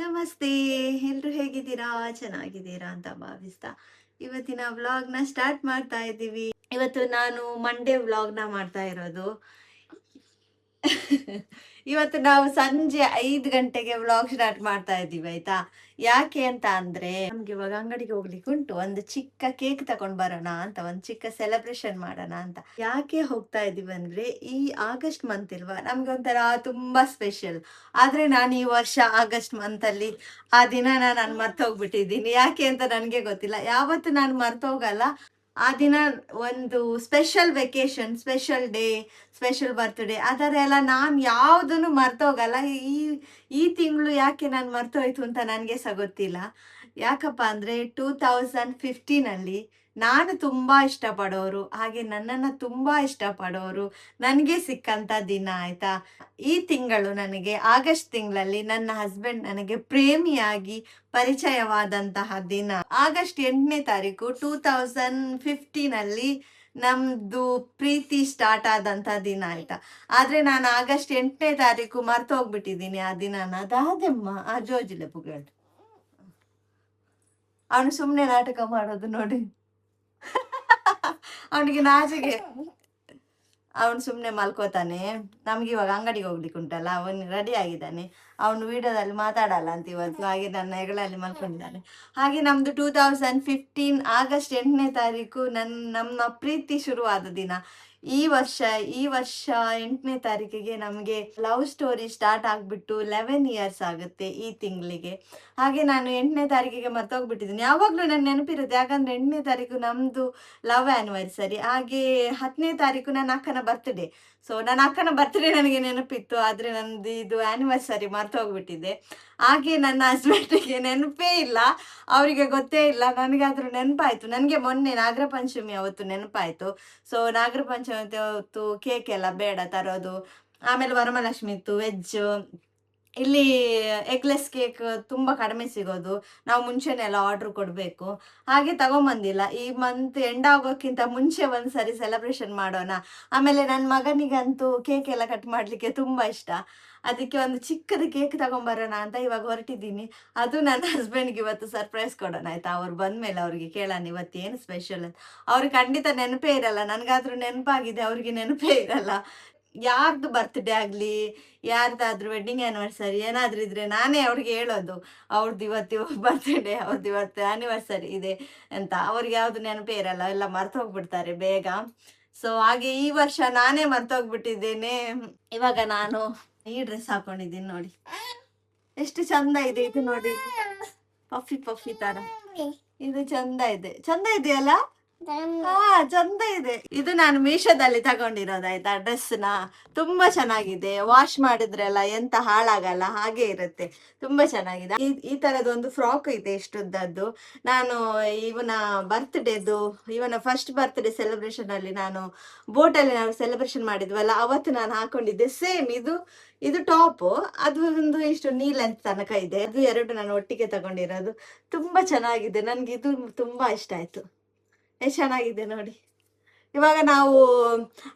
ನಮಸ್ತೆ. ಎಲ್ರು ಹೇಗಿದ್ದೀರಾ? ಚೆನ್ನಾಗಿದ್ದೀರಾ ಅಂತ ಭಾವಿಸ್ತಾ ಇವತ್ತಿನ ವ್ಲಾಗ್‌ನ ಸ್ಟಾರ್ಟ್ ಮಾಡ್ತಾ ಇದ್ದೀವಿ. ಇವತ್ತು ನಾನು ಮಂಡೇ ವ್ಲಾಗ್‌ನ ಮಾಡ್ತಾ ಇರೋದು. ಇವತ್ತು ನಾವು ಸಂಜೆ 5 ಗಂಟೆಗೆ ವ್ಲಾಗ್ ಸ್ಟಾರ್ಟ್ ಮಾಡ್ತಾ ಇದ್ದೀವಿ ಆಯ್ತಾ. ಯಾಕೆ ಅಂತ ಅಂದ್ರೆ ನಮ್ಗೆ ಇವಾಗ ಅಂಗಡಿಗೆ ಹೋಗ್ಲಿಕ್ಕೆ ಉಂಟು. ಒಂದು ಚಿಕ್ಕ ಕೇಕ್ ತಗೊಂಡ್ ಬರೋಣ ಅಂತ, ಒಂದು ಚಿಕ್ಕ ಸೆಲೆಬ್ರೇಷನ್ ಮಾಡೋಣ ಅಂತ. ಯಾಕೆ ಹೋಗ್ತಾ ಇದೀವಿ ಅಂದ್ರೆ ಈ ಆಗಸ್ಟ್ ಮಂತ್ ಇಲ್ವಾ, ನಮ್ಗೆ ಒಂಥರ ತುಂಬಾ ಸ್ಪೆಷಲ್. ಆದ್ರೆ ನಾನು ಈ ವರ್ಷ ಆಗಸ್ಟ್ ಮಂತ್ ಅಲ್ಲಿ ಆ ದಿನನ ನಾನು ಮರ್ತೋಗ್ಬಿಟ್ಟಿದ್ದೀನಿ. ಯಾಕೆ ಅಂತ ನನ್ಗೆ ಗೊತ್ತಿಲ್ಲ. ಯಾವತ್ತು ನಾನು ಮರ್ತೋಗಲ್ಲ. ಆ ದಿನ ಒಂದು special vacation, special day, special birthday ಆ ಥರ ಎಲ್ಲ ನಾನು ಯಾವುದನ್ನು ಮರ್ತೋಗಲ್ಲ. ಈ ಈ ತಿಂಗಳು ಯಾಕೆ ನಾನು ಮರ್ತೋಯ್ತು ಅಂತ ನನಗೆ ಸಹ ಗೊತ್ತಿಲ್ಲ. ಯಾಕಪ್ಪ ಅಂದರೆ 2015 ನಾನು ತುಂಬ ಇಷ್ಟಪಡೋರು, ಹಾಗೆ ನನ್ನನ್ನು ತುಂಬ ಇಷ್ಟಪಡೋರು ನನಗೆ ಸಿಕ್ಕಂಥ ದಿನ ಆಯಿತಾ. ಈ ತಿಂಗಳು ನನಗೆ ಆಗಸ್ಟ್ ತಿಂಗಳಲ್ಲಿ ನನ್ನ ಹಸ್ಬೆಂಡ್ ನನಗೆ ಪ್ರೇಮಿಯಾಗಿ ಪರಿಚಯವಾದಂತಹ ದಿನ. ಆಗಸ್ಟ್ 8ನೇ ತಾರೀಕು 2015 ನಮ್ದು ಪ್ರೀತಿ ಸ್ಟಾರ್ಟ್ ಆದಂತ ದಿನ ಆಯ್ತಾ. ಆದ್ರೆ ನಾನು ಆಗಸ್ಟ್ 8ನೇ ತಾರೀಕು ಮರ್ತೋಗ್ಬಿಟ್ಟಿದ್ದೀನಿ ಆ ದಿನಾನ. ಅದಾದಮ್ಮ ಆ ಜೋಜಿಲೆ ಪುಗೇಳು ಅವನು ಸುಮ್ನೆ ನಾಟಕ ಮಾಡೋದು ನೋಡಿ. ಅವನಿಗೆ ನಾಚಿಕೆ, ಅವನು ಸುಮ್ಮನೆ ಮಲ್ಕೋತಾನೆ. ನಮ್ಗೆ ಇವಾಗ ಅಂಗಡಿಗೆ ಹೋಗ್ಲಿಕ್ಕೆ ಉಂಟಲ್ಲ, ಅವನು ರೆಡಿ ಆಗಿದ್ದಾನೆ. ಅವನು ವಿಡಿಯೋದಲ್ಲಿ ಮಾತಾಡಲ್ಲ ಅಂತ ಇವತ್ತು, ಹಾಗೆ ನನ್ನ ಹೆಗಲಲ್ಲಿ ಮಲ್ಕೊಂಡಿದ್ದಾನೆ. ಹಾಗೆ ನಮ್ದು 2015 ಆಗಸ್ಟ್ 8ನೇ ತಾರೀಕು ನಮ್ಮ ಪ್ರೀತಿ ಶುರುವಾದ ದಿನ. ಈ ವರ್ಷ 8ನೇ ತಾರೀಕಿಗೆ ನಮಗೆ ಲವ್ ಸ್ಟೋರಿ ಸ್ಟಾರ್ಟ್ ಆಗಿಬಿಟ್ಟು 11 ಇಯರ್ಸ್ ಆಗುತ್ತೆ ಈ ತಿಂಗಳಿಗೆ. ಹಾಗೆ ನಾನು 8ನೇ ತಾರೀಕಿಗೆ ಮರ್ತೋಗ್ಬಿಟ್ಟಿದ್ದೀನಿ. ಯಾವಾಗಲೂ ನನ್ನ ನೆನಪಿರುತ್ತೆ, ಯಾಕಂದರೆ 8ನೇ ತಾರೀಕು ನಮ್ಮದು ಲವ್ ಆ್ಯನಿವರ್ಸರಿ. ಹಾಗೆ 10ನೇ ತಾರೀಕು ನನ್ನ ಅಕ್ಕನ ಬರ್ತ್ಡೇ. ಸೊ ನನ್ನ ಅಕ್ಕನ ಬರ್ತ್ಡೇ ನನಗೆ ನೆನಪಿತ್ತು, ಆದರೆ ನನ್ನದು ಇದು ಆ್ಯನಿವರ್ಸರಿ ಮರ್ತೋಗ್ಬಿಟ್ಟಿದೆ. ಹಾಗೆ ನನ್ನ ಹಸ್ಬೆಂಡಿಗೆ ನೆನಪೇ ಇಲ್ಲ, ಅವರಿಗೆ ಗೊತ್ತೇ ಇಲ್ಲ. ನನಗಾದ್ರೂ ನೆನಪಾಯಿತು. ನನಗೆ ಮೊನ್ನೆ ನಾಗರ ಪಂಚಮಿ ಅವತ್ತು ನೆನಪಾಯಿತು. ಸೊ ನಾಗರ ಪಂಚಮಿ ಅವತ್ತು ಕೇಕ್ ಎಲ್ಲ ಬೇಡ ತರೋದು. ಆಮೇಲೆ ವರಮಹಾಲಕ್ಷ್ಮಿ ಇತ್ತು, ವೆಜ್. ಇಲ್ಲಿ ಎಗ್ಲೆಸ್ ಕೇಕ್ ತುಂಬ ಕಡಿಮೆ ಸಿಗೋದು, ನಾವು ಮುಂಚೆನೇ ಎಲ್ಲ ಆರ್ಡ್ರ್ ಕೊಡಬೇಕು. ಹಾಗೆ ತಗೊಂಬಂದಿಲ್ಲ. ಈ ಮಂತ್ ಎಂಡ್ ಆಗೋಕ್ಕಿಂತ ಮುಂಚೆ ಒಂದು ಸರಿ ಸೆಲೆಬ್ರೇಷನ್ ಮಾಡೋಣ. ಆಮೇಲೆ ನನ್ನ ಮಗನಿಗಂತೂ ಕೇಕ್ ಎಲ್ಲ ಕಟ್ ಮಾಡಲಿಕ್ಕೆ ತುಂಬ ಇಷ್ಟ. ಅದಕ್ಕೆ ಒಂದು ಚಿಕ್ಕದು ಕೇಕ್ ತಗೊಂಬರೋಣ ಅಂತ ಇವಾಗ ಹೊರಟಿದ್ದೀನಿ. ಅದು ನನ್ನ ಹಸ್ಬೆಂಡ್ಗೆ ಇವತ್ತು ಸರ್ಪ್ರೈಸ್ ಕೊಡೋಣ ಆಯ್ತಾ. ಅವ್ರು ಬಂದಮೇಲೆ ಅವ್ರಿಗೆ ಕೇಳೋಣ ಇವತ್ತು ಏನು ಸ್ಪೆಷಲ್ ಅಂತ. ಅವ್ರಿಗೆ ಖಂಡಿತ ನೆನಪೇ ಇರಲ್ಲ, ನನಗಾದ್ರೂ ನೆನಪಾಗಿದೆ, ಅವ್ರಿಗೆ ನೆನಪೇ ಇರಲ್ಲ. ಯಾರ್ದು ಬರ್ತ್ಡೇ ಆಗಲಿ, ಯಾರ್ದಾದ್ರೂ ವೆಡ್ಡಿಂಗ್ ಆ್ಯನಿವರ್ಸರಿ ಏನಾದರೂ ಇದ್ರೆ ನಾನೇ ಅವ್ರಿಗೆ ಹೇಳೋದು, ಅವ್ರದ್ದು ಇವತ್ತು ಬರ್ತ್ಡೇ, ಅವ್ರದ್ದು ಇವತ್ತು ಆ್ಯನಿವರ್ಸರಿ ಇದೆ ಅಂತ. ಅವ್ರಿಗೆ ಯಾವುದು ನೆನಪೇ ಇರಲ್ಲ, ಎಲ್ಲ ಮರ್ತೋಗ್ಬಿಡ್ತಾರೆ ಬೇಗ. ಸೊ ಹಾಗೆ ಈ ವರ್ಷ ನಾನೇ ಮರ್ತೋಗ್ಬಿಟ್ಟಿದ್ದೇನೆ. ಇವಾಗ ನಾನು ಈ ಡ್ರೆಸ್ ಹಾಕೊಂಡಿದ್ದೀನಿ ನೋಡಿ, ಎಷ್ಟು ಚಂದ ಇದೆ ಇದು ನೋಡಿ, ಪಫಿ ಪಫಿ ತರ. ಇದು ಚಂದ ಇದೆ, ಚಂದ ಇದೆಯಲ್ಲ? ಹಾ ಚಂದ ಇದೆ. ಇದು ನಾನು ಮೀಶೋದಲ್ಲಿ ತಗೊಂಡಿರೋದಾಯ್ತಾ ಡ್ರೆಸ್ನ. ತುಂಬಾ ಚೆನ್ನಾಗಿದೆ, ವಾಶ್ ಮಾಡಿದ್ರೆಲ್ಲ ಎಂತ ಹಾಳಾಗಲ್ಲ, ಹಾಗೆ ಇರುತ್ತೆ. ತುಂಬಾ ಚೆನ್ನಾಗಿದೆ. ಈ ತರದೊಂದು ಫ್ರಾಕ್ ಇದೆ ಇಷ್ಟುದ್ದದ್ದು. ನಾನು ಇವನ ಫಸ್ಟ್ ಬರ್ತ್ಡೇ ಸೆಲೆಬ್ರೇಷನ್ ಅಲ್ಲಿ ನಾನು ಬೋಟಲ್ಲಿ ನಾವು ಸೆಲೆಬ್ರೇಷನ್ ಮಾಡಿದ್ವಲ್ಲ, ಅವತ್ತು ನಾನು ಹಾಕೊಂಡಿದ್ದೆ ಸೇಮ್ ಇದು ಟಾಪ್. ಅದು ಒಂದು ಇಷ್ಟು ನೀ ಲೆಂತ್ ತನಕ ಇದೆ. ಅದು ಎರಡು ನಾನು ಒಟ್ಟಿಗೆ ತಗೊಂಡಿರೋದು. ತುಂಬಾ ಚೆನ್ನಾಗಿದೆ, ನನ್ಗೆ ಇದು ತುಂಬಾ ಇಷ್ಟ ಆಯ್ತು. ಎಷ್ಟು ಚೆನ್ನಾಗಿದೆ ನೋಡಿ. ಇವಾಗ ನಾವು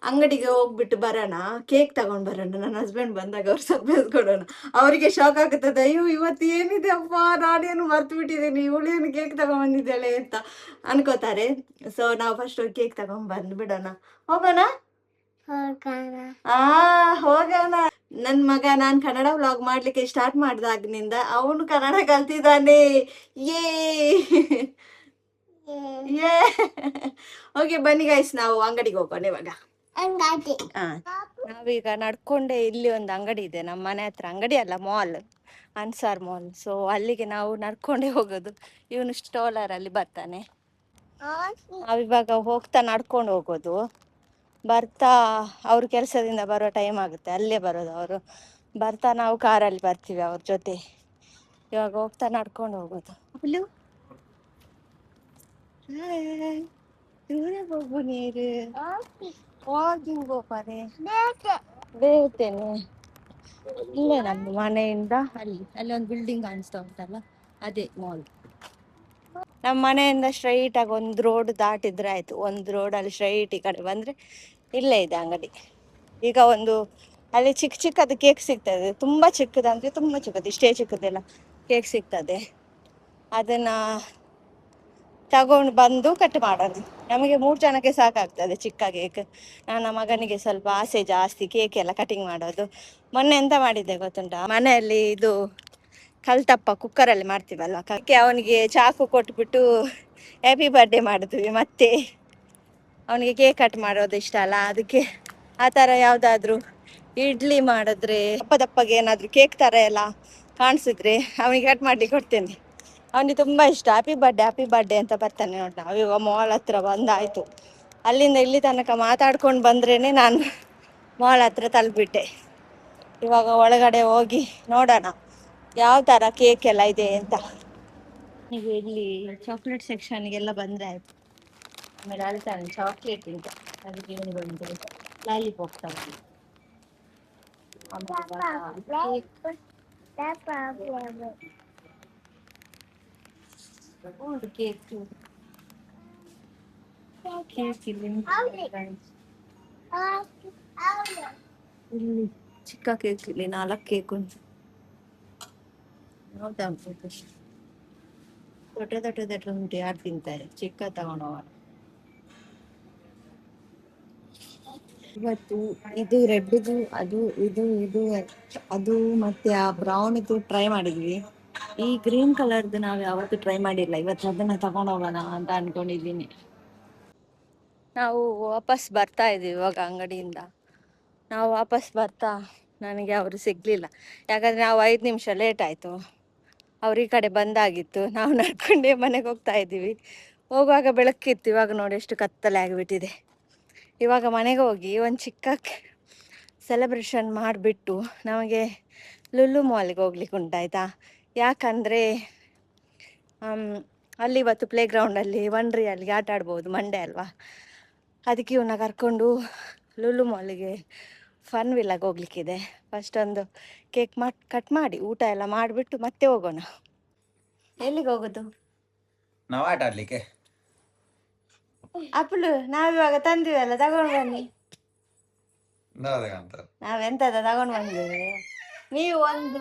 ಅಂಗಡಿಗೆ ಹೋಗ್ಬಿಟ್ಟು ಬರೋಣ, ಕೇಕ್ ತಗೊಂಡ್ ಬರೋಣ. ನನ್ನ ಹಸ್ಬೆಂಡ್ ಬಂದಾಗ ಅವ್ರು ಸರ್ಪ್ರೈಸ್ ಕೊಡೋಣ. ಅವರಿಗೆ ಶಾಕ್ ಆಗುತ್ತದೆ, ಅಯ್ಯೋ ಇವತ್ತು ಏನಿದೆ ಅಪ್ಪ, ನಾನೇನು ಮರ್ತು ಬಿಟ್ಟಿದ್ದೀನಿ, ಇವಳೇನು ಕೇಕ್ ತಗೊಂಡ್ಬಂದಿದ್ದಾಳೆ ಅಂತ ಅನ್ಕೋತಾರೆ. ಸೊ ನಾವು ಫಸ್ಟ್ ಕೇಕ್ ತಗೊಂಡ್ ಬಂದು ಬಿಡೋಣ. ಹೋಗೋಣ ಹೋಗೋಣ. ನನ್ ಮಗ ನಾನು ಕನ್ನಡ ವ್ಲಾಗ್ ಮಾಡ್ಲಿಕ್ಕೆ ಸ್ಟಾರ್ಟ್ ಮಾಡಿದಾಗಿನಿಂದ ಅವನು ಕನ್ನಡ ಕಲ್ತಿದ್ದಾನೆ. ಏ ಓಕೆ ಬನ್ನಿ ಗೈಸ್, ನಾವು ಅಂಗಡಿಗೆ ಹೋಗೋಣ ಇವಾಗ. ನಾವೀಗ ನಡ್ಕೊಂಡೆ, ಇಲ್ಲಿ ಒಂದು ಅಂಗಡಿ ಇದೆ ನಮ್ಮ ಮನೆ ಹತ್ರ. ಅಂಗಡಿ ಅಲ್ಲ, ಮಾಲ್, ಅನ್ಸಾರ್ ಮಾಲ್. ಸೊ ಅಲ್ಲಿಗೆ ನಾವು ನಡ್ಕೊಂಡೇ ಹೋಗೋದು. ಇವನು ಸ್ಟೋಲರ್ ಅಲ್ಲಿ ಬರ್ತಾನೆ. ನಾವಿವಾಗ ಹೋಗ್ತಾ ನಡ್ಕೊಂಡು ಹೋಗೋದು. ಬರ್ತಾ ಅವ್ರ ಕೆಲಸದಿಂದ ಬರೋ ಟೈಮ್ ಆಗುತ್ತೆ, ಅಲ್ಲೇ ಬರೋದು ಅವರು. ಬರ್ತಾ ನಾವು ಕಾರಲ್ಲಿ ಬರ್ತೀವಿ ಅವ್ರ ಜೊತೆ. ಇವಾಗ ಹೋಗ್ತಾ ನಡ್ಕೊಂಡು ಹೋಗೋದು. ದೂರ ಹೋಗು ನೀರು, ವಾಕಿಂಗ್ ಹೋಗ್ತಾರೆ ಬೇತೇನೆ. ಇಲ್ಲೇ ನಮ್ಮ ಮನೆಯಿಂದ ಅಲ್ಲಿ ಒಂದು ಬಿಲ್ಡಿಂಗ್ ಕಾಣಿಸ್ತಾ ಉಂಟಲ್ಲ, ಅದೇ ಮಾಲ್. ನಮ್ಮ ಮನೆಯಿಂದ ಸ್ಟ್ರೈಟ್ ಆಗಿ ಒಂದು ರೋಡ್ ದಾಟಿದ್ರೆ ಆಯ್ತು. ಒಂದು ರೋಡಲ್ಲಿ ಸ್ಟ್ರೈಟ್ ಈ ಕಡೆ ಬಂದ್ರೆ ಇಲ್ಲೇ ಇದೆ ಅಂಗಡಿ. ಈಗ ಅಲ್ಲಿ ಚಿಕ್ಕದು ಕೇಕ್ ಸಿಗ್ತದೆ, ತುಂಬಾ ಚಿಕ್ಕದಂದ್ರೆ ತುಂಬಾ ಚಿಕ್ಕದು, ಇಷ್ಟೇ ಚಿಕ್ಕದಿಲ್ಲ, ಕೇಕ್ ಸಿಗ್ತದೆ, ಅದನ್ನ ತಗೊಂಡು ಬಂದು ಕಟ್ ಮಾಡೋದು. ನಮಗೆ 3 ಜನಕ್ಕೆ ಸಾಕಾಗ್ತದೆ ಚಿಕ್ಕ ಕೇಕ್. ನನ್ನ ಮಗನಿಗೆ ಸ್ವಲ್ಪ ಆಸೆ ಜಾಸ್ತಿ ಕೇಕ್ ಎಲ್ಲ ಕಟಿಂಗ್ ಮಾಡೋದು. ಮೊನ್ನೆ ಎಂತ ಮಾಡಿದ್ದೆ ಗೊತ್ತುಂಟಾ, ಮನೆಯಲ್ಲಿ ಇದು ಕಲ್ತಪ್ಪ ಕುಕ್ಕರಲ್ಲಿ ಮಾಡ್ತೀವಲ್ವ, ಕಕ್ಕೆ ಅವನಿಗೆ ಚಾಕು ಕೊಟ್ಬಿಟ್ಟು ಹ್ಯಾಪಿ ಬರ್ಡೇ ಮಾಡಿದ್ವಿ. ಮತ್ತೆ ಅವನಿಗೆ ಕೇಕ್ ಕಟ್ ಮಾಡೋದು ಇಷ್ಟ ಅಲ್ಲ, ಅದಕ್ಕೆ ಆ ಥರ ಯಾವುದಾದ್ರೂ ಇಡ್ಲಿ ಮಾಡಿದ್ರೆ ದಪ್ಪ ದಪ್ಪಗೆ ಏನಾದರೂ ಕೇಕ್ ಥರ ಎಲ್ಲ ಕಾಣಿಸಿದ್ರೆ ಅವನಿಗೆ ಕಟ್ ಮಾಡ್ಲಿಕ್ಕೆ ಕೊಡ್ತೇನೆ. ಅವನಿಗೆ ತುಂಬ ಇಷ್ಟ. ಹ್ಯಾಪಿ ಬರ್ಡೇ ಅಂತ ಬರ್ತಾನೆ ನೋಡಿ. ನಾವೀಗ ಮಾಲ್ ಹತ್ರ ಬಂದಾಯಿತು. ಅಲ್ಲಿಂದ ಇಲ್ಲಿ ತನಕ ಮಾತಾಡ್ಕೊಂಡು ಬಂದ್ರೇ ನಾನು ಮಾಲ್ ಹತ್ರ ತಲುಪಿಬಿಟ್ಟೆ. ಇವಾಗ ಒಳಗಡೆ ಹೋಗಿ ನೋಡೋಣ ಯಾವ ಥರ ಕೇಕ್ ಎಲ್ಲ ಇದೆ ಅಂತ. ಈಗ ಇಲ್ಲಿ ಚಾಕ್ಲೇಟ್ ಸೆಕ್ಷನ್ಗೆಲ್ಲ ಬಂದರೆ ಆಯಿತು. ಆಮೇಲೆ ಅಳ್ತಾನೆ ಚಾಕ್ಲೇಟ್ ಅಂತ, ಅದಕ್ಕೆ ಇವನು ಬಂದು ಲಾಲಿಪಾಪ್ ತಗೊಂಡು ಕೇಕ್ ಇಲ್ಲಿ ಚಿಕ್ಕ ಕೇಕ್ ಇಲ್ಲಿ 4 ಕೇಕ್ ಉಂಟು. ಹೌದಾ, ದೊಡ್ಡ ಉಂಟು, ಯಾರು ತಿಂತಾರೆ? ಚಿಕ್ಕ ತಗೊಂಡವ. ಇವತ್ತು ಇದು ರೆಡ್ದು, ಅದು ಅದು ಮತ್ತೆ ಆ ಬ್ರೌನ್ ಟ್ರೈ ಮಾಡಿದ್ವಿ. ಈ ಗ್ರೀನ್ ಕಲರ್ದು ನಾವು ಯಾವತ್ತೂ ಟ್ರೈ ಮಾಡಿಲ್ಲ. ಇವತ್ತು ಅದನ್ನ ತಗೊಂಡೋಗೋಣ ಅಂತ ಅನ್ಕೊಂಡಿದ್ದೀನಿ. ನಾವು ವಾಪಸ್ ಬರ್ತಾ ಇದ್ದೀವಿ ಇವಾಗ ಅಂಗಡಿಯಿಂದ. ನಾವು ವಾಪಸ್ ಬರ್ತಾ ನನಗೆ ಅವರು ಸಿಗ್ಲಿಲ್ಲ, ಯಾಕಂದ್ರೆ ನಾವು 5 ನಿಮಿಷ ಲೇಟ್ ಆಯಿತು. ಅವ್ರ ಈ ಕಡೆ ಬಂದಾಗಿತ್ತು. ನಾವು ನಡ್ಕೊಂಡೇ ಮನೆಗೆ ಹೋಗ್ತಾ ಇದ್ದೀವಿ. ಹೋಗುವಾಗ ಬೆಳಕಿತ್ತು, ಇವಾಗ ನೋಡಿ ಎಷ್ಟು ಕತ್ತಲೆ ಆಗಿಬಿಟ್ಟಿದೆ. ಇವಾಗ ಮನೆಗೆ ಹೋಗಿ ಒಂದು ಚಿಕ್ಕ ಸೆಲೆಬ್ರೇಷನ್ ಮಾಡಿಬಿಟ್ಟು ನಮಗೆ ಲುಲ್ಲು ಮಾಲ್ಗೆ ಹೋಗ್ಲಿಕ್ಕೆ ಉಂಟಾಯ್ತಾ. ಯಾಕಂದರೆ ಅಲ್ಲಿ ಇವತ್ತು ಪ್ಲೇ ಗ್ರೌಂಡಲ್ಲಿ ಅಲ್ಲಿಗೆ ಆಟ ಆಡ್ಬೋದು, ಮಂಡೇ ಅಲ್ವಾ. ಅದಕ್ಕೆ ಇವನ್ನ ಕರ್ಕೊಂಡು ಲುಲ್ಲು ಮಾಲಿಗೆ ಫನ್ ವಿಲ್ಲಾಗಿ ಹೋಗ್ಲಿಕ್ಕಿದೆ. ಫಸ್ಟ್ ಒಂದು ಕೇಕ್ ಕಟ್ ಮಾಡಿ ಊಟ ಎಲ್ಲ ಮಾಡಿಬಿಟ್ಟು ಮತ್ತೆ ಹೋಗೋಣ. ಎಲ್ಲಿಗೆ ಹೋಗೋದು? ನಾವು ಆಟ ಆಡ್ಲಿಕ್ಕೆ. ಅಪ್ಪಳು ನಾವಿವಾಗ ತಂದಿವಲ್ಲ, ತಗೊಂಡು ಬನ್ನಿ. ನಾವೆಂತದ ತಗೊಂಡು ಬಂದಿದ್ದೇವೆ. ನೀವು ಒಂದು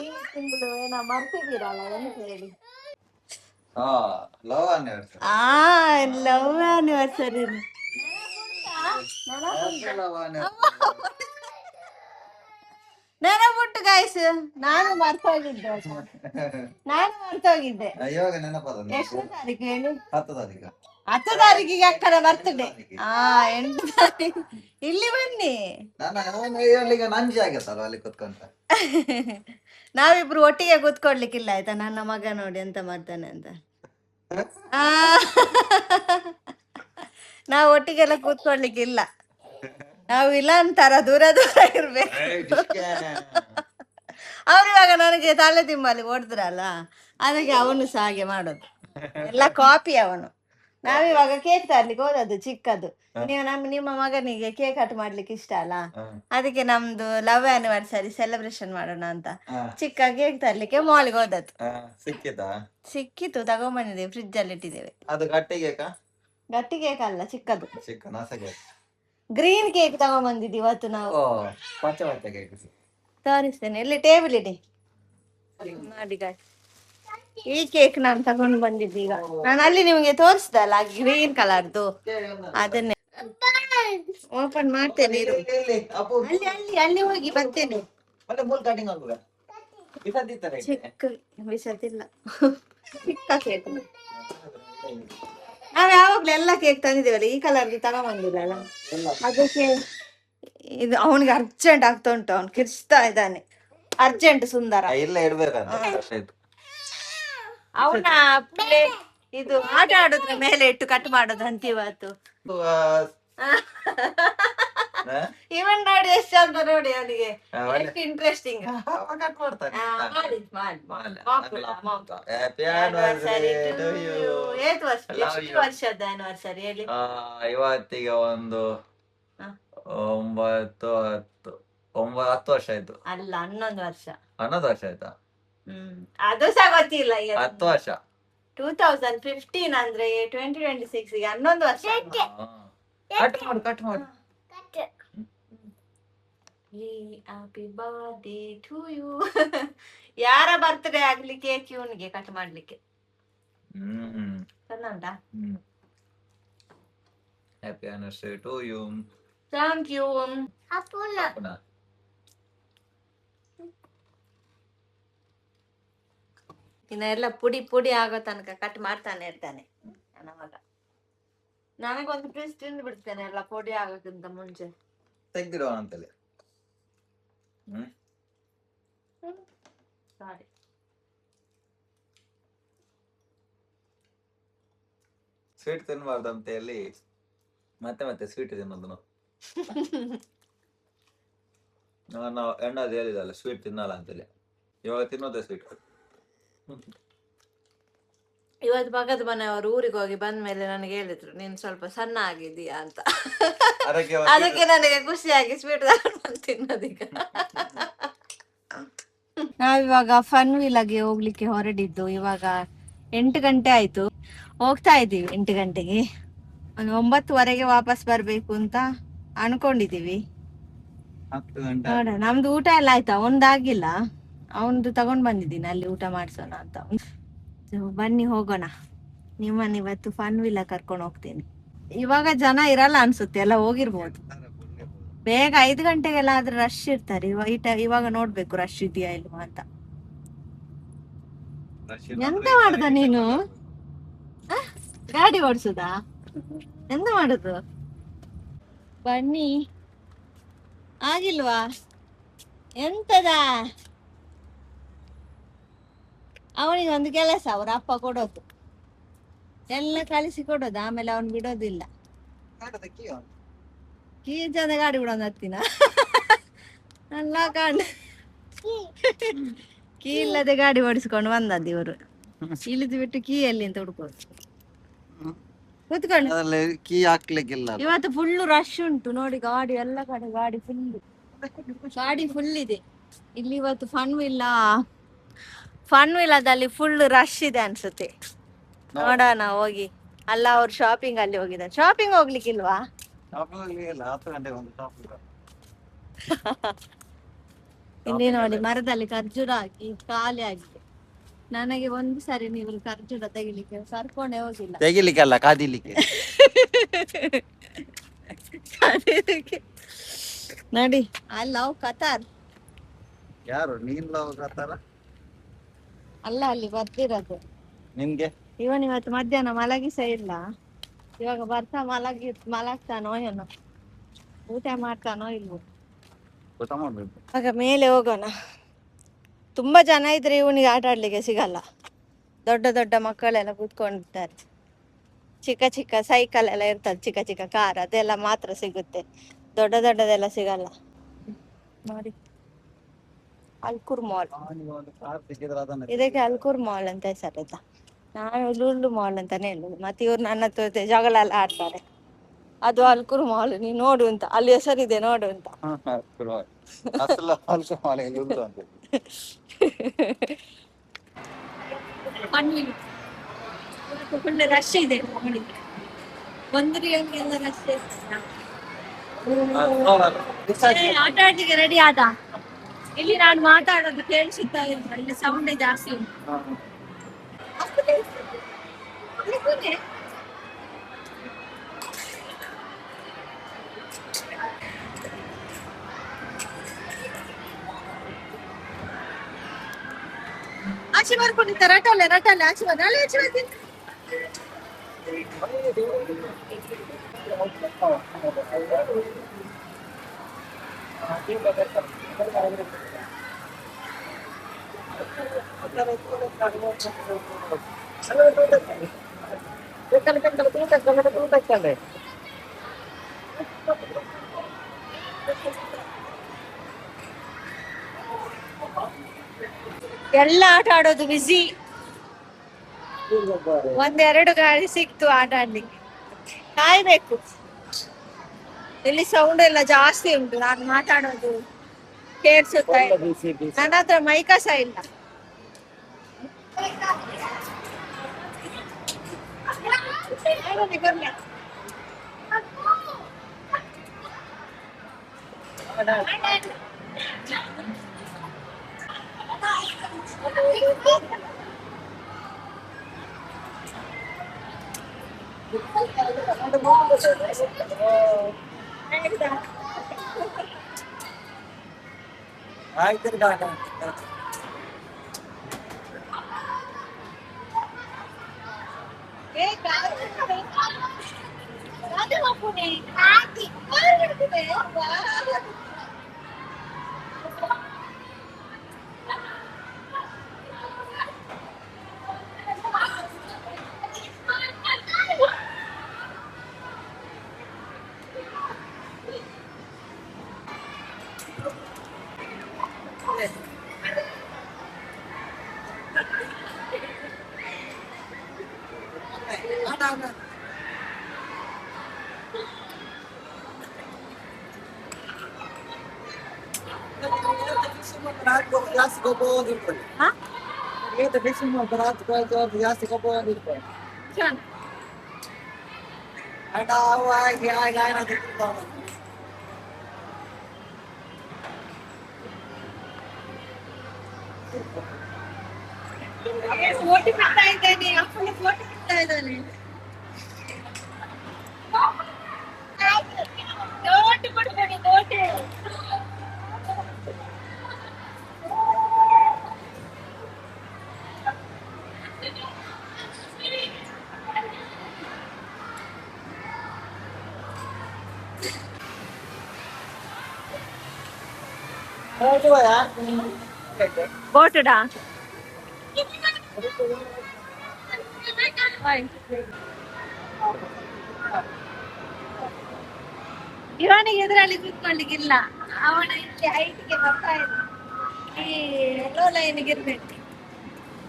ಈ ತಿಂಗಳು ಏನೋ ಮರ್ತಿದ್ದೀರಲ್ಲ, ಎಂತ ಹೇಳಿ? Love anniversary. ನೆನಪುಟ್ಟು ಗಾಯ್ಸ್, ನಾನು ಮರ್ತೋಗಿದ್ದೆ. ಇವಾಗ ನೆನಪದ. ಎಷ್ಟನೇ ತಾರೀಕು ಹೇಳಿ? 10 ತಾರೀಕು. 10 ತಾರೀಕಿಗೆ ಅಕ್ಕನ ಬರ್ತಡೆ. 8 ತಾರೀಕು ಇಲ್ಲಿ ಬನ್ನಿ. ನಂಜಿ ಆಗತ್ತಲ್ವ ಅಲ್ಲಿ ಕುತ್ಕೊಂತ. ನಾವಿಬ್ರು ಒಟ್ಟಿಗೆ ಕೂತ್ಕೊಡ್ಲಿಕ್ಕಿಲ್ಲ ಆಯ್ತಾ? ನನ್ನ ಮಗ ನೋಡಿ ಎಂತ ಮಾಡ್ತಾನೆ ಅಂತ. ನಾವು ಒಟ್ಟಿಗೆಲ್ಲ ಕೂತ್ಕೊಡ್ಲಿಕ್ಕಿಲ್ಲ. ನಾವು ಇಲ್ಲ ಅಂತಾರ ದೂರ ಇರ್ಬೇಕು. ಅವ್ರು ಇವಾಗ ನನಗೆ ತಲೆ ತಿಮ್ಮಲ್ಲಿ ಓಡಿದ್ರಲ್ಲ, ಅದಕ್ಕೆ ಅವನು ಸಹ ಹಾಗೆ ಮಾಡೋದು. ಎಲ್ಲ ಕಾಪಿ ಅವನು. ನಾವಿವಾಗ ಕೇಕ್ ತರ್ಲಿಕ್ಕೆ ಹೋದದ್ದು ಚಿಕ್ಕದು. ನಿಮ್ಮ ಮಗನಿಗೆ ಕೇಕ್ ಕಟ್ ಮಾಡ್ಲಿಕ್ಕೆ ಇಷ್ಟ ಅಲ್ಲ, ಅದಕ್ಕೆ ನಮ್ದು ಲವ್ ಆನಿವರ್ಸರಿ ಸೆಲೆಬ್ರೇಷನ್ ಮಾಡೋಣ ಅಂತ ಚಿಕ್ಕ ಕೇಕ್ ತರ್ಲಿಕ್ಕೆ ಮಾಲ್ಗೆ ಹೋದದ್ದು. ಸಿಕ್ಕಿತು, ತಗೊಂಡ್ಬಂದಿದ್ದೇವೆ, ಫ್ರಿಜ್ ಅಲ್ಲಿ ಇಟ್ಟಿದ್ದೇವೆ. ಗಟ್ಟಿ ಕೇಕ್ ಅಲ್ಲ, ಚಿಕ್ಕದು ಗ್ರೀನ್ ಕೇಕ್ ತಗೊಂಡ್ಬಂದಿದ್ದು ಇವತ್ತು ನಾವು. ತೋರಿಸ್ತೇನೆ, ಇಲ್ಲಿ ಟೇಬಲ್ ಇಡಿ ನೋಡಿ. ಈ ಕೇಕ್ ನಾನು ತಗೊಂಡು ಬಂದಿದ್ದೆ. ಈಗ ನಾನು ಅಲ್ಲಿ ನಿಮಗೆ ತೋರಿಸ್ದಲ್ಲ ಗ್ರೀನ್ ಕಲರ್ದು, ಅದನ್ನೇ ಓಪನ್ ಮಾಡ್ತೇನೆ. ಅಲ್ಲಿ ಹೋಗಿ ಬರ್ತೇನೆ. ಚಿಕ್ಕ ಬಿಸದಿಲ್ಲ, ಚಿಕ್ಕ ಕೇಕ್. ನಾವ್ ಯಾವಾಗ್ಲೂ ಎಲ್ಲ ಕೇಕ್ ತಂದಿದ್ದೇವಲ್ಲ, ಈ ಕಲರ್ದು ತಗೊಂಡ್ಬಂದಿಲ್ಲ. ಅದಕ್ಕೆ ಇದು ಅವನಿಗೆ ಅರ್ಜೆಂಟ್ ಆಗ್ತಾ ಉಂಟು, ಅವ್ನು ಕಿರ್ಚ್ತಾ ಇದ್ದಾನೆ. ಅರ್ಜೆಂಟ್ ಸುಂದರ ಅವನ ಇದು ಆಟ ಆಡೋದ್ರ ಮೇಲೆ ಇಟ್ಟು ಕಟ್ ಮಾಡೋದು ಅಂತ ಇವತ್ತು. ಇವನ್ ನೋಡಿ ಎಷ್ಟು ಚಂದ ನೋಡಿ, ಅವನಿಗೆ ಎಷ್ಟು ಇಂಟ್ರೆಸ್ಟಿಂಗ್. ಎಷ್ಟು ವರ್ಷದ ಆನಿವರ್ಸರಿ ಹೇಳಿ? ಇವತ್ತಿಗೆ ಒಂದು 10 ವರ್ಷ ಆಯ್ತು. ಅಲ್ಲ, 11 ವರ್ಷ. 11 ವರ್ಷ ಆಯ್ತಾ? ಅದು ಸಹ ಗೊತ್ತಿಲ್ಲ. 10 ವರ್ಷ. 2015 ಅಂದ್ರೆ 2026 ಗೆ 11 ವರ್ಷ. ಕಟ್ ಮಾಡು. Happy birthday to you. ಯಾರ ಬರ್ತ್ಡೇ ಆಗ್ಲಿ ಕೇಕ್ ಇವನಿಗೆ ಕಟ್ ಮಾಡ್ಲಿಕ್ಕೆ. ಹ್ಮ್ ಚೆಂದ ಉಂಟಾ? Hmm happy anniversary to you. Thank you. ಇನ್ನ ಎಲ್ಲ ಪುಡಿ ಪುಡಿ ಆಗೋ ತನಕ ಕಟ್ ಮಾಡ್ತಾನೆ ಇರ್ತಾನೆ ನನ್ನ ಮಗ. ನನಗೊಂದು ಪೀಸ್ ತಿಂದು ಬಿಡ್ತೇನೆ ಎಲ್ಲ ಪುಡಿ ಆಗೋಕ್ಕಿಂತ ಮುಂಚೆ. ತೆಗ್ದಿರೋ ಅಂತಲೇ. ಸಾರಿ. ಸ್ವೀಟ್ ತಿನ್ಬಾರ್ದು ಅಂತ ಹೇಳಿ ಮತ್ತೆ ಮತ್ತೆ ಸ್ವೀಟ್ ತಿನ್ನೋದು ನಾವು. ನಾವು ಎಣ್ಣದು ಹೇಳಿದಲ್ಲ ಸ್ವೀಟ್ ತಿನ್ನಲ್ಲ ಅಂತೇಳಿ, ಇವಾಗ ತಿನ್ನೋದೇ ಸ್ವೀಟ್. ಇವತ್ತು ಪಕ್ಕದ ಮನೆಯವರು ಊರಿಗೆ ಹೋಗಿ ಬಂದ ಮೇಲೆ ನನಗೆ ಹೇಳಿದ್ರು, ನೀನು ಸ್ವಲ್ಪ ಸಣ್ಣ ಆಗಿದೀಯಾ ಅಂತ. ಅದಕ್ಕೆ ನನಗೆ ಖುಷಿಯಾಗಿ ಸ್ವೀಟ್ ತಗೊಂಡು ತಿನ್ನೋದೀಗ. ನಾವಿವಾಗ ಫನ್ ವಿಲಾಗೆ ಹೋಗ್ಲಿಕ್ಕೆ ಹೊರಡಿದ್ದು. ಇವಾಗ 8 ಗಂಟೆ ಆಯ್ತು. ಹೋಗ್ತಾ ಇದ್ದೀವಿ 8 ಗಂಟೆಗೆ. ಒಂದು 9:30ಗೆ ವಾಪಸ್ ಬರ್ಬೇಕು ಅಂತ ಅನ್ಕೊಂಡಿದೀವಿ. ನೋಡ, ನಮ್ದು ಊಟ ಎಲ್ಲ ಆಯ್ತಾ? ಒಂದಾಗಿಲ್ಲ, ಅವನದು ತಗೊಂಡ್ ಬಂದಿದ್ದೀನಿ ಅಲ್ಲಿ ಊಟ ಮಾಡ್ಸೋಣ ಅಂತ. ಬನ್ನಿ ಹೋಗೋಣ. ನಿಮ್ಮನ್ನ ಇವತ್ತು ಫನ್ ವಿಲ್ಲ ಕರ್ಕೊಂಡು ಹೋಗ್ತೀನಿ. ಇವಾಗ ಜನ ಇರಲ್ಲ ಅನ್ಸುತ್ತೆ, ಎಲ್ಲ ಹೋಗಿರ್ಬೋದು. ಬೇಗ 5 ಗಂಟೆಗೆಲ್ಲ ಆದ್ರೆ ರಶ್ ಇರ್ತಾರೆ. ಇವಾಗ ನೋಡ್ಬೇಕು ರಶ್ ಇದೆಯಾ ಇಲ್ವಾ ಅಂತ. ಎಂತ ಮಾಡುದ ನೀನು? ಗಾಡಿ ಓಡಿಸುದಾ? ಎಂತ ಮಾಡುದು? ಬನ್ನಿ. ಆಗಿಲ್ವಾ? ಎಂತದ? ಅವನಿಗೆ ಒಂದು ಕೆಲಸ, ಅವ್ರ ಅಪ್ಪ ಕೊಡೋದು ಎಲ್ಲ ಕಳಿಸಿ ಕೊಡೋದು, ಆಮೇಲೆ ಅವನ್ ಬಿಡೋದಿಲ್ಲ. ಕೀ ಚಂದ ಗಾಡಿ ಬಿಡೋದು ಹತ್ತಿನ ಅಲ್ಲ ಕಾಣ. ಕೀ ಇಲ್ಲದೆ ಗಾಡಿ ಓಡಿಸ್ಕೊಂಡು ಬಂದದ್ದು ಇವರು. ಇಳಿದು ಬಿಟ್ಟು ಕೀ ಎಲ್ಲಿ ಅಂತ ಹುಡ್ಕೋದು. ಕೂತ್ಕೊಂಡು ಕೀ ಹಾಕ್ಲಿಕ್ಕಿಲ್ಲ. ಇವತ್ತು ಫುಲ್ ರಶ್ ಉಂಟು ನೋಡಿ, ಗಾಡಿ ಎಲ್ಲ ಕಡೆ ಗಾಡಿ ಫುಲ್ ಇದೆ ಇಲ್ಲಿ. ಇವತ್ತು ಫನ್ ವಿಲ್ಲದಲ್ಲಿ ಫುಲ್ ರಶ್ ಇದೆ ಅನ್ಸುತ್ತೆ. ನೋಡೋಣ ಹೋಗಿ. ಅಲ್ಲ ಅವ್ರು ಶಾಪಿಂಗ್ ಅಲ್ಲಿ ಹೋಗಿದ್ದಾರೆ. ಶಾಪಿಂಗ್ ಹೋಗ್ಲಿಕ್ಕಿಲ್ವಾ? ಇಲ್ಲಿ ನೋಡಿ, ಮರದಲ್ಲಿ ಖರ್ಜೂರ ಹಾಕಿ ಖಾಲಿ ಆಗಿದೆ. ನನಗೆ ಒಂದು ಸರಿ ನೀವು ಖರ್ಜೂರ ತೆಗಿಲಿಕ್ಕೆ ಕರ್ಕೊಂಡೇ ಹೋಗಿಲ್ಲ. ತೆಗಿಲಿಕ್ಕಲ್ಲ, ಕಾದಿಲಿಕ್ಕೆ. ನೋಡಿ, ಐ ಲವ್ ಕತಾರ್. ಯಾರು ನೀನ್ ಲವ್ ಕತಾರ? ಅಲ್ಲ, ಅಲ್ಲಿ ಬರ್ತಿರೋದು ನಿಮ್ಗೆ. ಇವತ್ತು ಮಧ್ಯಾಹ್ನ ಮಲಗಿಸ ಇಲ್ಲ. ಇವಾಗ ಬರ್ತಾ ಮಲಗ್ತಾನೋ ಏನೋ, ಊಟ ಮಾಡ್ತಾನೋ ಇಲ್ವೋ. ಊಟ ಮಾಡ್ಬೇಕು. ಆಗ ಮೇಲೆ ಹೋಗೋಣ. ತುಂಬಾ ಜನ ಇದ್ರೆ ಇವನಿಗೆ ಆಟ ಆಡ್ಲಿಕ್ಕೆ ಸಿಗಲ್ಲ. ದೊಡ್ಡ ದೊಡ್ಡ ಮಕ್ಕಳೆಲ್ಲ ಕೂತ್ಕೊಂಡಿರ್ತಾರೆ. ಚಿಕ್ಕ ಚಿಕ್ಕ ಸೈಕಲ್ ಎಲ್ಲ ಇರ್ತದೆ, ಚಿಕ್ಕ ಚಿಕ್ಕ ಕಾರ್, ಅದೆಲ್ಲ ಮಾತ್ರ ಸಿಗುತ್ತೆ. ದೊಡ್ಡದೆಲ್ಲ ಸಿಗಲ್ಲ. ನೋಡಿ, ಅಲ್ಕೂರ್ ಮಾಲ್. ಇದಕ್ಕೆ ಅಲ್ಕೂರ್ ಮಾಲ್ ಅಂತ ಹೆಸರಿದ್ದ. ನಾನು ಲುಲ್ಲು ಮಾಲ್ ಅಂತಾನೆ ಹೇಳುದು. ಮತ್ತೆ ಇವ್ರು ನನ್ನ ಹತ್ರ ಜಗಳ ಎಲ್ಲ ಆಡ್ತಾರೆ. ಅದು ಅಲ್ಕೂರ್ ಮಾಲ್, ನೀನ್ ನೋಡು ಅಂತ, ಅಲ್ಲಿ ಹೆಸರಿದೆ ನೋಡು ಅಂತ. ಫುಲ್ ರಶ್ ಇದೆ. ಒಂದು ಎಲ್ಲ ರಶ್ ಆಟ ಆಡ್ಲಿಕ್ಕೆ ರೆಡಿ ಆದ. ಇಲ್ಲಿ ನಾನು ಮಾತಾಡೋದು ಕೇಳಿಸುತ್ತಾ ಇಲ್ಲ, ಇಲ್ಲಿ ಸೌಂಡ್ ಜಾಸ್ತಿ ಉಂಟು. ಆಚೆ ಬರ್ಕೊಂಡಿದ್ದ ರಟಲೆ ಆಚೆ ಬರ್ತೀನಿ. ಎಲ್ಲ ಆಟ ಆಡೋದು ಬಿಸಿ. 1-2 ಗಾಡಿ ಸಿಕ್ತು ಆಟ ಆಡ್ಲಿಕ್ಕೆ. ಕಾಯ್ಬೇಕು. ಇಲ್ಲಿ ಸೌಂಡ್ ಎಲ್ಲ ಜಾಸ್ತಿ ಉಂಟು, ನಾನು ಮಾತಾಡೋದು ಕೇಳಿಸುತ್ತಾ ಇಲ್ಲ. ನನ್ನ ಹತ್ರ ಮೈಕಸ ಇಲ್ಲ. ಆಯ್ತು ಜಾಸ್ತಿ ಕೋಪ ಹೋಗಿರ್ತಾರೆ. ಇವತ್ತು ಫಿಶಿಂಗ್ ಮಾಡ್ತಾರೆ, ಜಾಸ್ತಿ ಕೋಪ ಹೋಗಿರ್ತಾರೆ. ಆಗ ಆಗಿ ಆಗಿ ಏನಾದ್ರು ಓಟಿ ಬಿಡ್ತಾ ಇದ್ದಾನೆ, ಅಪ್ಪನ ಓಟಿ ಬಿಡ್ತಾ ಇದ್ದಾನೆ. ಓಟಿ ಬಿಡ್ತಾನೆ, ಓಟಿ. ಬೋಟುಡಾ ಇವನಿಗೆ ಎದುರಲ್ಲಿ ಕೂತ್ಕೊಳ್ಳಿಕ್ಕಿಲ್ಲ, ಅವನ ಇಲ್ಲಿ ಹೈಟ್ಗೆ ಬರ್ತಾ ಇಲ್ಲ. ಈ ಯೆಲ್ಲೋ ಲೈನ್ಗೆ ಇರ್ಬೇಕು,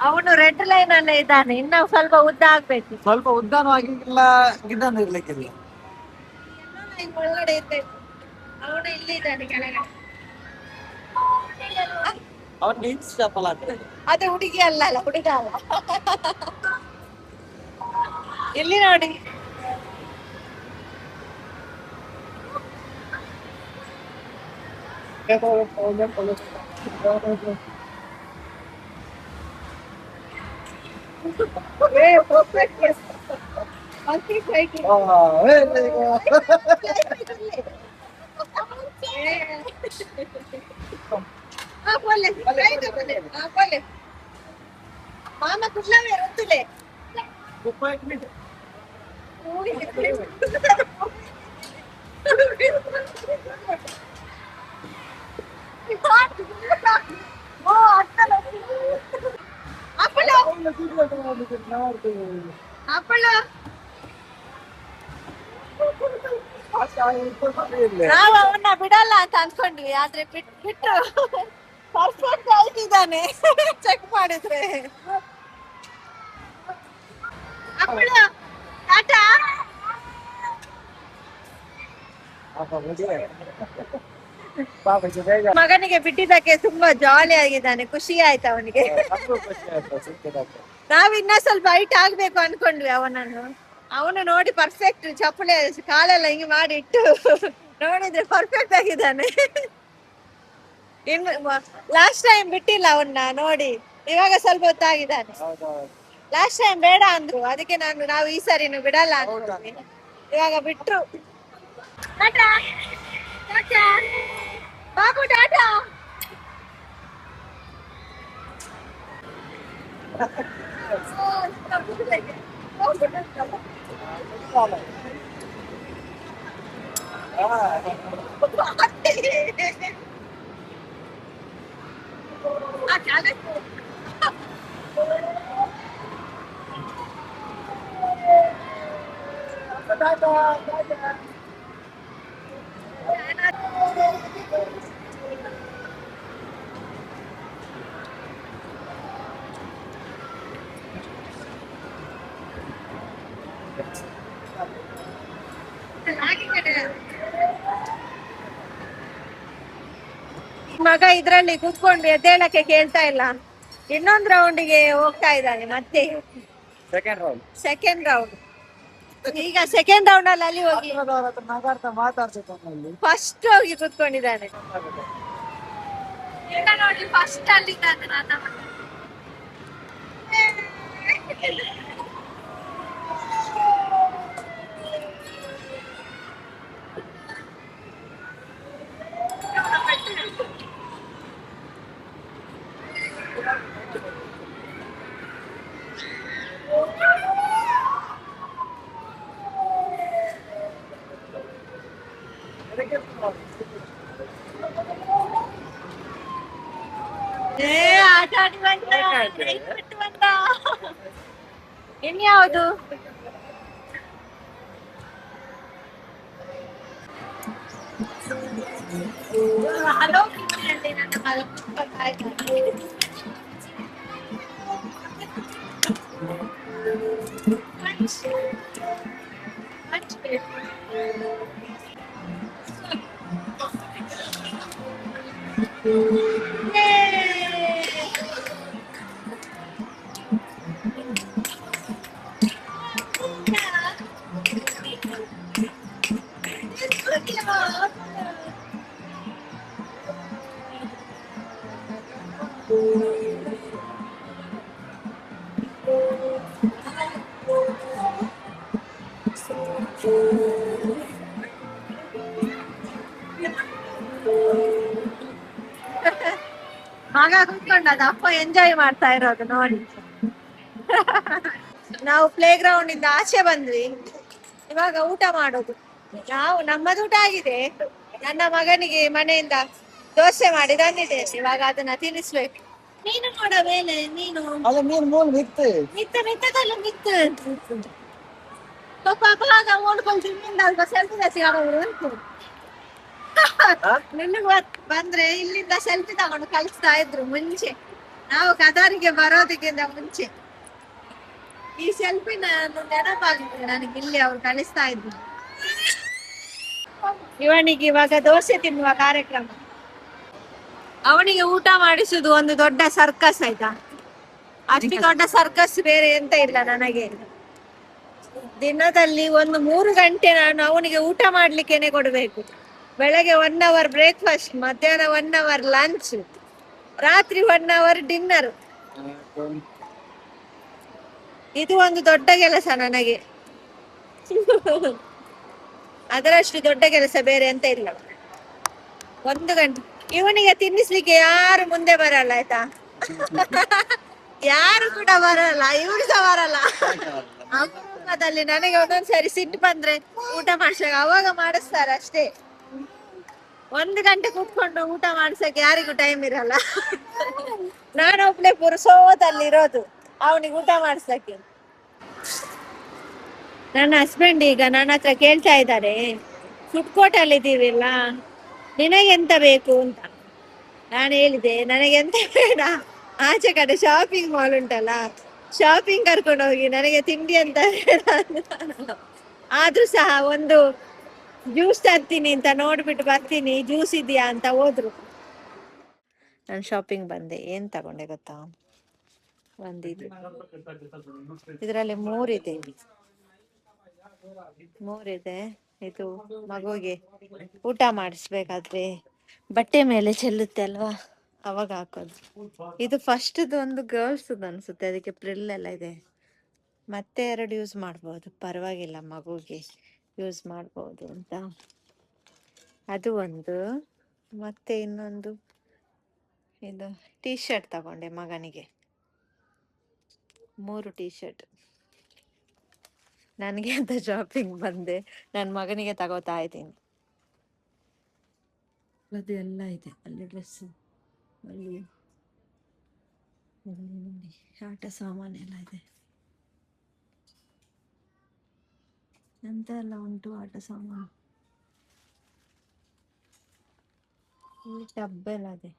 ಅವನು ರೆಡ್ ಲೈನ್ ಅಲ್ಲೇ ಇದ್ದಾನೆ. ಇನ್ನು ಸ್ವಲ್ಪ ಉದ್ದ ಆಗ್ಬೇಕು, ಸ್ವಲ್ಪ ಉದ್ದಾನು ಆಗಿಲ್ಲ, ಗಿಡ್ಡನು ಇರ್ಲಿಕ್ಕಿಲ್ಲ. ಯೆಲ್ಲೋ ಲೈನ್ ಒಳಗಡೆ ಇರ್ಬೇಕು. ಅವನು ಇಲ್ಲಿ ಇದ್ದಾನೆ ಕೆಳಗಡೆ. ಅವನಿಗೆ ಇನ್ಸ್ ಚಪ್ಪಲ್ ಆಗ್ತದೆ. ಅದು ಹುಡುಗಿ ಅಲ್ಲ, ಹುಡುಗ ಅಲ್ಲ. ಇಲ್ಲಿ ನೋಡಿ, मामा कुठला वेळ तुले ನಾವು ಅವನ್ನ ಬಿಡಲ್ಲ ಅಂತ ಅನ್ಕೊಂಡ್ವಿ, ಆದ್ರೆ ಬಿಟ್ಟು ಪರ್ಫೆಕ್ಟ್ ಆಗಿದ್ದಾನೆ. ಚೆಕ್ ಮಾಡಿದ್ರೆ ಮಗನಿಗೆ ಬಿಟ್ಟಿದ್ದಕ್ಕೆ ತುಂಬಾ ಜಾಲಿ ಆಗಿದ್ದಾನೆ, ಖುಷಿ ಆಯ್ತು ಅವನಿಗೆ. ನಾವ್ ಇನ್ನ ಸ್ವಲ್ಪ ಹೈಟ್ ಆಗ್ಬೇಕು ಅನ್ಕೊಂಡ್ವಿ ಅವನನ್ನು. ಅವನು ನೋಡಿ ಪರ್ಫೆಕ್ಟ್ ಚಪ್ಪಲೆ ಕಾಲೆಲ್ಲ ಹಿಂಗೆ ಮಾಡಿ ಇಟ್ಟು ನೋಡಿದ್ರೆ ಪರ್ಫೆಕ್ಟ್ ಆಗಿದ್ದಾನೆ. ಇನ್ನು ಲಾಸ್ಟ್ ಟೈಮ್ ಬಿಟ್ಟಿಲ್ಲ ಅವನ್ನ ನೋಡಿ, ಇವಾಗ ಸ್ವಲ್ಪ ಹೊತ್ತಾಗಿದ್ದಾನೆ. ಲಾಸ್ಟ್ ಟೈಮ್ ಬೇಡ ಅಂದ್ರು, ಅದಕ್ಕೆ ನಾವು ಈ ಸಾರಿನು ಬಿಡಲ್ಲ ಅನ್ಕೊಂಡ್ವಿ. ಇವಾಗ ಬಿಟ್ರು. ಟಾಟಾ ಟಾಟಾ ಬಾಬು, ಟಾಟಾ. ಮಗ ಇದ್ರಲ್ಲಿ ಕೂತ್ಕೊಂಡು ಎದ್ದೇಳಕ್ಕೆ ಕೇಳ್ತಾ ಇಲ್ಲ. ಇನ್ನೊಂದು ರೌಂಡಿಗೆ ಹೋಗ್ತಾ ಇದ್ದಾನೆ ಮತ್ತೆ. Second round. ಈಗ ಸೆಕೆಂಡ್ ರೌಂಡ್ ಅಲ್ಲಿ ಹೋಗಿ ಫಸ್ಟ್ ಹೋಗಿ ಕೂತ್ಕೊಂಡಿದ್ದಾನೆ. ಈಗ ನೋಡಿ ಫಸ್ಟ್ ಅಲ್ಲಿದ್ದಾನೆ ನನ್ನ ಮಗ. ಏ ಆಟ ಆಡಿ ಬಂದ, ಕೈ ಬಿಟ್ಟು ಬಂದ. ಇನ್ಯಾವುದು ಹಲೋ ನನ್ನ ಮಗ ಗೊತ್ತಾಯ್ತು. ಮಗ ಕುತ್ಕೊಂಡದ, ಅಪ್ಪ ಎಂಜಾಯ್ ಮಾಡ್ತಾ ಇರೋದು ನೋಡಿ. ನಾವು ಪ್ಲೇ ಗ್ರೌಂಡ್ ಇಂದ ಆಚೆ ಬಂದ್ವಿ, ಇವಾಗ ಊಟ ಮಾಡೋದು. ನಾವು ನಮ್ಮದು ಊಟ ಆಗಿದೆ. ನನ್ನ ಮಗನಿಗೆ ಮನೆಯಿಂದ ದೋಸೆ ಮಾಡಿ ತಂದಿದೆ, ಇವಾಗ ಅದನ್ನ ತಿನ್ನಿಸ್ಬೇಕು. ನೀನು ನೋಡ ಮೇಲೆ ನೀನು ಅದು ಮೀನು ಮೂಲ ಮಿತ್ತು ಮಿತ್ತದಲ್ಲ ಮಿತ್ತು ಪಾಪ ಓಡ್ಕೊಂಡು ನಿನ್ನಿಂದ ಸೆಲ್ಫಿ ತೆಗೆಸಿಕೊಂಡು ಉಂಟು. ನಿನಗೆ ಬಂದ್ರೆ ಇಲ್ಲಿಂದ ಸೆಲ್ಫಿ ತಗೊಂಡು ಕಳಿಸ್ತಾ ಇದ್ರು ಮುಂಚೆ, ನಾವು ಕದಾರಿಗೆ ಬರೋದಕ್ಕಿಂತ ಮುಂಚೆ. ಈ ಸೆಲ್ಫಿನ ನೆನಪಾಗಿದೆ ನನಗೆ, ಇಲ್ಲಿ ಅವ್ರು ಕಳಿಸ್ತಾ ಇದ್ರು. ಇವನಿಗೆ ಇವಾಗ ದೋಸೆ ತಿನ್ನುವ ಕಾರ್ಯಕ್ರಮ. ಅವನಿಗೆ ಊಟ ಮಾಡಿಸುದು ಒಂದು ದೊಡ್ಡ ಸರ್ಕಸ್ ಆಯ್ತಾ. ಅಷ್ಟು ದೊಡ್ಡ ಸರ್ಕಸ್ ಬೇರೆ ಎಂತ ಇಲ್ಲ ನನಗೆ. ದಿನದಲ್ಲಿ ಒಂದು 3 ಗಂಟೆ ನಾನು ಅವನಿಗೆ ಊಟ ಮಾಡ್ಲಿಕ್ಕೇನೆ ಕೊಡ್ಬೇಕು. ಬೆಳಗ್ಗೆ 1 ಅವರ್ ಬ್ರೇಕ್ಫಾಸ್ಟ್, ಮಧ್ಯಾಹ್ನ 1 ಅವರ್ ಲಂಚ್, ರಾತ್ರಿ 1 ಅವರ್ ಡಿನ್ನರ್. ಇದು ಒಂದು ದೊಡ್ಡ ಕೆಲಸ ನನಗೆ. ಅದರಷ್ಟು ದೊಡ್ಡ ಕೆಲಸ ಬೇರೆ ಎಂತ ಇಲ್ಲ. 1 ಗಂಟೆ ಇವನಿಗೆ ತಿನ್ನಿಸ್ಲಿಕ್ಕೆ ಯಾರು ಮುಂದೆ ಬರಲ್ಲ ಆಯ್ತಾ. ಯಾರು ಕೂಡ ಬರಲ್ಲ, ಇವ್ರು ಸಹ ಬರಲ್ಲ. ಅಪರೂಪದಲ್ಲಿ ನನಗೆ ಒಂದೊಂದ್ಸರಿ ಸಿಟ್ಟು ಬಂದ್ರೆ ಊಟ ಮಾಡ್ಸಕ್ ಅವಾಗ ಮಾಡಿಸ್ತಾರೆ ಅಷ್ಟೇ. 1 ಗಂಟೆ ಕೂತ್ಕೊಂಡು ಊಟ ಮಾಡ್ಸಕ್ಕೆ ಯಾರಿಗೂ ಟೈಮ್ ಇರಲ್ಲ. ನಾನೊಬ್ಳೆ ಪುರುಷೋದಲ್ಲಿ ಇರೋದು ಅವನಿಗೆ ಊಟ ಮಾಡ್ಸಕ್ಕೆ. ನನ್ನ ಹಸ್ಬೆಂಡ್ ಈಗ ನನ್ನ ಹತ್ರ ಕೇಳ್ತಾ ಇದ್ದಾರೆ, ಫುಡ್ ಕೋರ್ಟ್ ಅಲ್ಲಿ ಇದ್ದೀವಿಲ್ಲ, ನಿನಗೆಂತ ಬೇಕು ಅಂತ. ನಾನು ಹೇಳಿದೆ ನನಗೆಂತ ಬೇಡ, ಆಚೆ ಕಡೆ ಶಾಪಿಂಗ್ ಮಾಲ್ ಉಂಟಲ್ಲ, ಶಾಪಿಂಗ್ ಕರ್ಕೊಂಡು ಹೋಗಿ, ನನಗೆ ತಿಂಡಿ ಅಂತ ಬೇಡ. ಆದ್ರೂ ಸಹ ಒಂದು ಜ್ಯೂಸ್ ತರ್ತೀನಿ ಅಂತ ನೋಡ್ಬಿಟ್ಟು ಬರ್ತೀನಿ, ಜ್ಯೂಸ್ ಇದೆಯಾ ಅಂತ ಹೋದ್ರು. ನಾನು ಶಾಪಿಂಗ್ ಬಂದೆ, ಏನ್ ತಗೊಂಡೆ ಗೊತ್ತಾ, ಒಂದಿದು ಇದರಲ್ಲಿ 3 ಇದೆ, 3 ಇದೆ. ಇದು ಮಗುಗೆ ಊಟ ಮಾಡಿಸ್ಬೇಕಾದ್ರೆ ಬಟ್ಟೆ ಮೇಲೆ ಚೆಲ್ಲುತ್ತೆ ಅಲ್ವಾ, ಅವಾಗ ಹಾಕೋದು. ಇದು ಫಸ್ಟ್ ಒಂದು ಗರ್ಲ್ಸ್ ಅನ್ಸುತ್ತೆ, ಅದಕ್ಕೆ ಪ್ರಿಲ್ ಎಲ್ಲ ಇದೆ. ಮತ್ತೆ 2 ಯೂಸ್ ಮಾಡ್ಬೋದು, ಪರವಾಗಿಲ್ಲ, ಮಗುಗೆ ಯೂಸ್ ಮಾಡ್ಬೋದು ಅಂತ. ಅದು ಒಂದು. ಮತ್ತೆ ಇನ್ನೊಂದು ಇದು ಟೀ ಶರ್ಟ್ ತಗೊಂಡೆ ಮಗನಿಗೆ, 3 ಟೀ ಶರ್ಟ್. ನನಗೆ ಅಂತ ಶಾಪಿಂಗ್ ಬಂದೆ, ನನ್ನ ಮಗನಿಗೆ ತಗೋತಾ ಇದ್ದೀನಿ. ಅದು ಎಲ್ಲ ಇದೆ ಅಲ್ಲಿ, ಡ್ರೆಸ್ ಅಲ್ಲಿ ನೋಡಿ, ಆಟ ಸಾಮಾನೆಲ್ಲ ಇದೆ, ಎಂತ ಎಲ್ಲ ಉಂಟು ಆಟ ಸಾಮಾನು. ಟಬ್ಬೆಲ್ಲ ಇದೆ.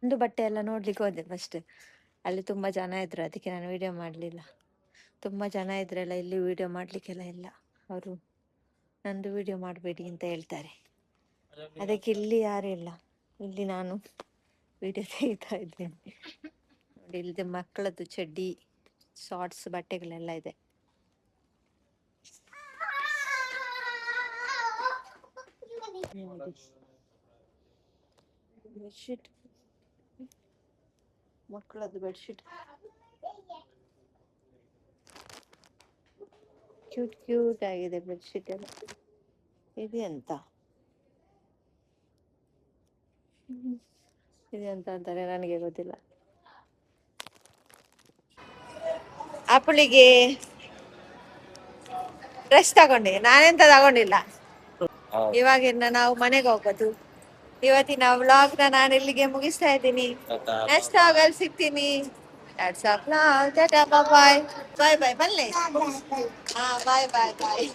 ಒಂದು ಬಟ್ಟೆ ಎಲ್ಲ ನೋಡ್ಲಿಕ್ಕೆ ಹೋದೆ ಫಸ್ಟ್, ಅಲ್ಲಿ ತುಂಬಾ ಜನ ಇದ್ರು, ಅದಕ್ಕೆ ನಾನು ವಿಡಿಯೋ ಮಾಡಲಿಲ್ಲ. ತುಂಬಾ ಜನ ಇದ್ರಲ್ಲ, ಇಲ್ಲಿ ವಿಡಿಯೋ ಮಾಡ್ಲಿಕ್ಕೆಲ್ಲ ಇಲ್ಲ, ಅವರು ನಂದು ವಿಡಿಯೋ ಮಾಡಬೇಡಿ ಅಂತ ಹೇಳ್ತಾರೆ. ಅದಕ್ಕೆ ಇಲ್ಲಿ ಯಾರು ಇಲ್ಲ, ಇಲ್ಲಿ ನಾನು ವಿಡಿಯೋ ತೆಗಿತಾ ಇದ್ದೇನೆ. ನೋಡಿ, ಇಲ್ಲಿದೆ ಮಕ್ಕಳದ್ದು ಚಡ್ಡಿ, ಶಾರ್ಟ್ಸ್, ಬಟ್ಟೆಗಳೆಲ್ಲ ಇದೆ. ಬೆಡ್ಶೀಟ್ ಮಕ್ಕಳದ್ದು ಬೆಡ್ಶೀಟ್ ಕ್ಯೂಟ್ ಕ್ಯೂಟ್ ಆಗಿದೆ ಬೆಡ್ಶೀಟ್ ಎಲ್ಲ. ಇದೆಂತ ಇದೆಂತ ಅಂತಾರೆ ನನಗೆ ಗೊತ್ತಿಲ್ಲ. ಅಪ್ಪಳಿಗೆ ಡ್ರೆಸ್ ತಗೊಂಡೆ, ನಾನೆಂತ ತಗೊಂಡಿಲ್ಲ. ಇವಾಗಿನ್ನ ನಾವು ಮನೆಗೆ ಹೋಗೋದು. ಇವತ್ತಿನ ವ್ಲಾಗ್ನ ನಾನು ಇಲ್ಲಿಗೆ ಮುಗಿಸ್ತಾ ಇದ್ದೀನಿ. ನೆಕ್ಸ್ಟ್ ವ್ಲಾಗಲ್ಲಿ ಸಿಗ್ತೀನಿ. That's a vlog. Tada, bye bye. Bye bye. ಬಲ್ಲೆ. ಹಾ, ಬಾಯ್ ಬಾಯ್ ಬಾಯ್.